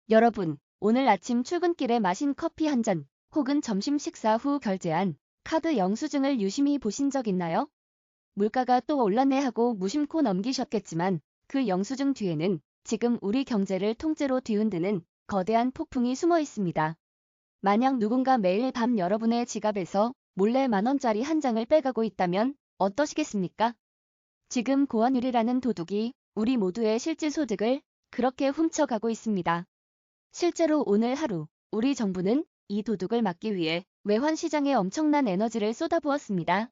여러분, 오늘 아침 출근길에 마신 커피 한 잔, 혹은 점심 식사 후 결제한 카드 영수증을 유심히 보신 적 있나요? 물가가 또 올랐네 하고 무심코 넘기셨겠지만 그 영수증 뒤에는 지금 우리 경제를 통째로 뒤흔드는 거대한 폭풍이 숨어 있습니다. 만약 누군가 매일 밤 여러분의 지갑에서 몰래 10,000원짜리 한 장을 빼가고 있다면 어떠시겠습니까? 지금 고환율이라는 도둑이 우리 모두의 실질 소득을 그렇게 훔쳐가고 있습니다. 실제로 오늘 하루 우리 정부는 이 도둑을 막기 위해 외환 시장에 엄청난 에너지를 쏟아부었습니다.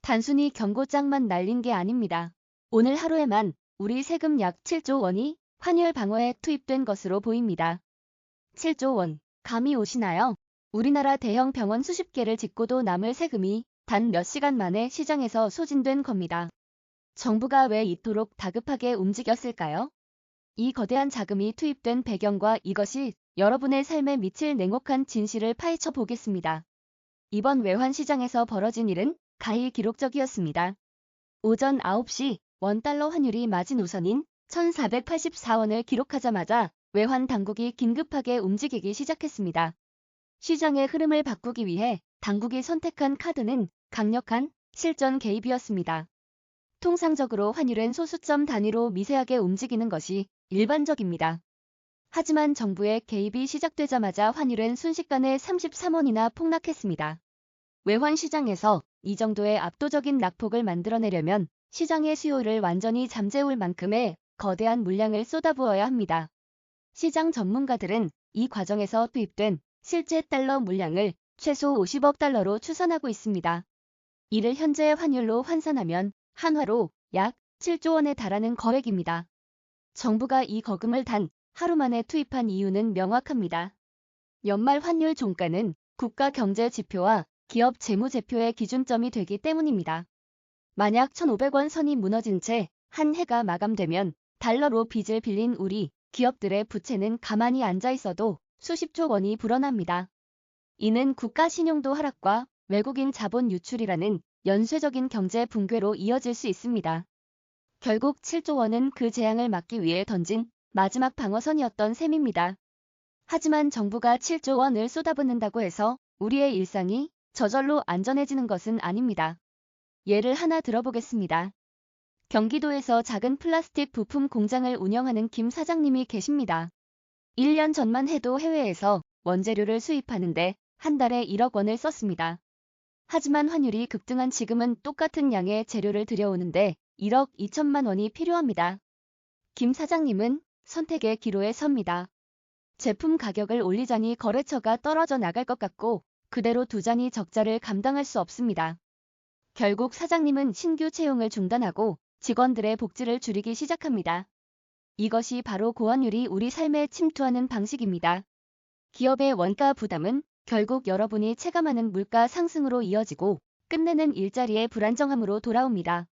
단순히 경고장만 날린 게 아닙니다. 오늘 하루에만 우리 세금 약 7조 원이 환율 방어에 투입된 것으로 보입니다. 7조 원, 감이 오시나요? 우리나라 대형 병원 수십 개를 짓고도 남을 세금이 단 몇 시간 만에 시장에서 소진된 겁니다. 정부가 왜 이토록 다급하게 움직였을까요? 이 거대한 자금이 투입된 배경과 이것이 여러분의 삶에 미칠 냉혹한 진실을 파헤쳐 보겠습니다. 이번 외환시장에서 벌어진 일은 가히 기록적이었습니다. 오전 9시 원달러 환율이 마지노선인 1,484원을 기록하자마자 외환 당국이 긴급하게 움직이기 시작했습니다. 시장의 흐름을 바꾸기 위해 당국이 선택한 카드는 강력한 실전 개입이었습니다. 통상적으로 환율은 소수점 단위로 미세하게 움직이는 것이 일반적입니다. 하지만 정부의 개입이 시작되자마자 환율은 순식간에 33원이나 폭락했습니다. 외환 시장에서 이 정도의 압도적인 낙폭을 만들어내려면 시장의 수요를 완전히 잠재울 만큼의 거대한 물량을 쏟아부어야 합니다. 시장 전문가들은 이 과정에서 투입된 실제 달러 물량을 최소 50억 달러로 추산하고 있습니다. 이를 현재의 환율로 환산하면 한화로 약 7조 원에 달하는 거액입니다. 정부가 이 거금을 단 하루 만에 투입한 이유는 명확합니다. 연말 환율 종가는 국가 경제 지표와 기업 재무제표의 기준점이 되기 때문입니다. 만약 1,500원 선이 무너진 채 한 해가 마감되면 달러로 빚을 빌린 우리 기업들의 부채는 가만히 앉아 있어도 수십조 원이 불어납니다. 이는 국가 신용도 하락과 외국인 자본 유출이라는 연쇄적인 경제 붕괴로 이어질 수 있습니다. 결국 7조 원은 그 재앙을 막기 위해 던진 마지막 방어선이었던 셈입니다. 하지만 정부가 7조 원을 쏟아붓는다고 해서 우리의 일상이 저절로 안전해지는 것은 아닙니다. 예를 하나 들어보겠습니다. 경기도에서 작은 플라스틱 부품 공장을 운영하는 김 사장님이 계십니다. 1년 전만 해도 해외에서 원재료를 수입하는데 한 달에 1억 원을 썼습니다. 하지만 환율이 급등한 지금은 똑같은 양의 재료를 들여오는데 1억 2천만 원이 필요합니다. 김 사장님은 선택의 기로에 섭니다. 제품 가격을 올리자니 거래처가 떨어져 나갈 것 같고 그대로 두자니 적자를 감당할 수 없습니다. 결국 사장님은 신규 채용을 중단하고 직원들의 복지를 줄이기 시작합니다. 이것이 바로 고환율이 우리 삶에 침투하는 방식입니다. 기업의 원가 부담은 결국 여러분이 체감하는 물가 상승으로 이어지고 끝내는 일자리의 불안정함으로 돌아옵니다.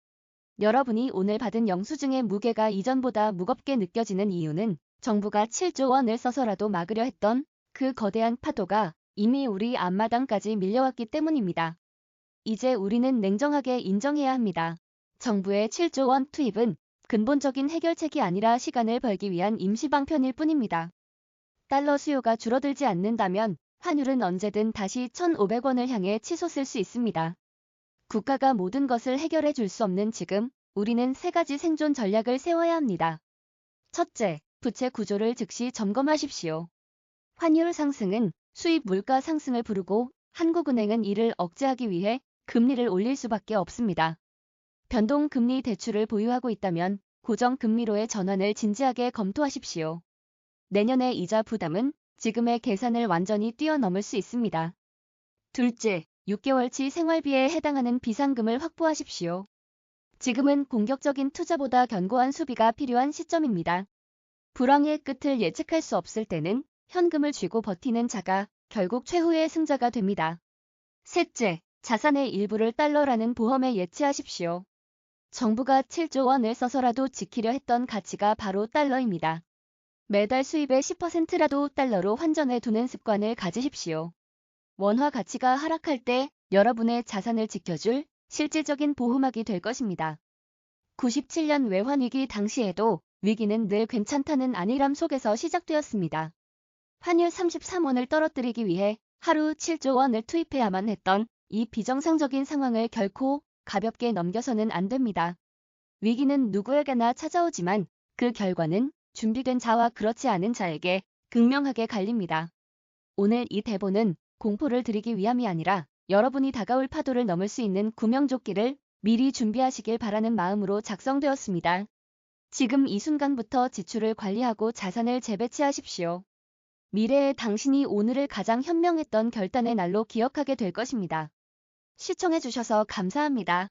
여러분이 오늘 받은 영수증의 무게가 이전보다 무겁게 느껴지는 이유는 정부가 7조 원을 써서라도 막으려 했던 그 거대한 파도가 이미 우리 앞마당까지 밀려왔기 때문입니다. 이제 우리는 냉정하게 인정해야 합니다. 정부의 7조 원 투입은 근본적인 해결책이 아니라 시간을 벌기 위한 임시방편일 뿐입니다. 달러 수요가 줄어들지 않는다면 환율은 언제든 다시 1,500원을 향해 치솟을 수 있습니다. 국가가 모든 것을 해결해 줄 수 없는 지금 우리는 세 가지 생존 전략을 세워야 합니다. 첫째, 부채 구조를 즉시 점검하십시오. 환율 상승은 수입 물가 상승을 부르고 한국은행은 이를 억제하기 위해 금리를 올릴 수밖에 없습니다. 변동금리 대출을 보유하고 있다면 고정금리로의 전환을 진지하게 검토하십시오. 내년의 이자 부담은 지금의 계산을 완전히 뛰어넘을 수 있습니다. 둘째, 6개월치 생활비에 해당하는 비상금을 확보하십시오. 지금은 공격적인 투자보다 견고한 수비가 필요한 시점입니다. 불황의 끝을 예측할 수 없을 때는 현금을 쥐고 버티는 자가 결국 최후의 승자가 됩니다. 셋째, 자산의 일부를 달러라는 보험에 예치하십시오. 정부가 7조 원을 써서라도 지키려 했던 가치가 바로 달러입니다. 매달 수입의 10%라도 달러로 환전해 두는 습관을 가지십시오. 원화 가치가 하락할 때 여러분의 자산을 지켜줄 실질적인 보호막이 될 것입니다. 97년 외환위기 당시에도 위기는 늘 괜찮다는 안일함 속에서 시작되었습니다. 환율 33원을 떨어뜨리기 위해 하루 7조 원을 투입해야만 했던 이 비정상적인 상황을 결코 가볍게 넘겨서는 안 됩니다. 위기는 누구에게나 찾아오지만 그 결과는 준비된 자와 그렇지 않은 자에게 극명하게 갈립니다. 오늘 이 대본은 공포를 드리기 위함이 아니라 여러분이 다가올 파도를 넘을 수 있는 구명조끼를 미리 준비하시길 바라는 마음으로 작성되었습니다. 지금 이 순간부터 지출을 관리하고 자산을 재배치하십시오. 미래의 당신이 오늘을 가장 현명했던 결단의 날로 기억하게 될 것입니다. 시청해주셔서 감사합니다.